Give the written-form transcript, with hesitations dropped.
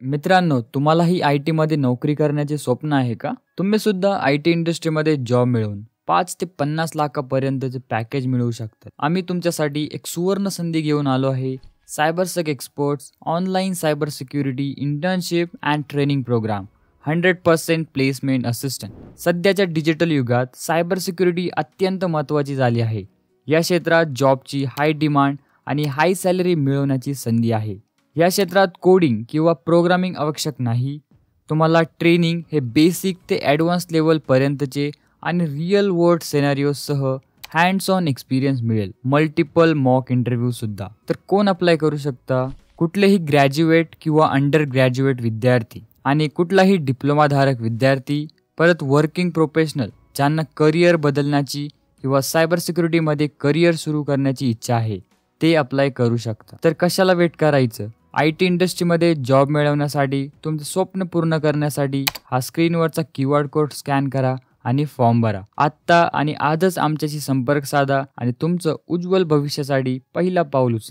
मित्रांनो, तुम्हालाही आय-टीमध्ये नोकरी करण्याचे स्वप्न आहे का? तुम्ही सुद्धा आय-टी इंडस्ट्रीमध्ये जॉब मिळवून 5 ते 50 लाखापर्यंतचे पॅकेज मिळवू शकतात. आम्ही तुमच्यासाठी एक सुवर्ण संधी घेऊन आलो आहे. CyberSec experts, online cyber security internship and training programme, 100% placement assistant. सध्याच्या डिजिटल युगात सायबर सिक्युरिटी अत्यंत महत्त्वाची झाली आहे. या क्षेत्रात जॉबची हाय डिमांड आणि हाय सॅलरी मिळवण्याची संधी आहे. या क्षेत्रात कोडिंग किंवा प्रोग्रामिंग आवश्यक नाही. तुम्हाला ट्रेनिंग हे बेसिक ते ॲडव्हान्स लेवलपर्यंतचे आणि रिअल वर्ल्ड सिनारिओससह हँड्स ऑन एक्सपिरियन्स मिळेल. मल्टिपल मॉक इंटरव्ह्यूसुद्धा. तर कोण अप्लाय करू शकता? कुठलेही ग्रॅज्युएट किंवा अंडर ग्रॅज्युएट विद्यार्थी आणि कुठलाही डिप्लोमाधारक विद्यार्थी, परत वर्किंग प्रोफेशनल ज्यांना करिअर बदलण्याची किंवा सायबर सिक्युरिटीमध्ये करिअर सुरू करण्याची इच्छा आहे, ते अप्लाय करू शकता. तर कशाला वेट करायचं? आय-टी इंडस्ट्रीमध्ये जॉब मिळवण्यासाठी, तुमचं स्वप्न पूर्ण करण्यासाठी हा स्क्रीनवरचा QR कोड स्कॅन करा आणि फॉर्म भरा. आत्ता आणि आजच आमच्याशी संपर्क साधा आणि तुमचं उज्ज्वल भविष्यासाठी पहिला पाऊल उचला.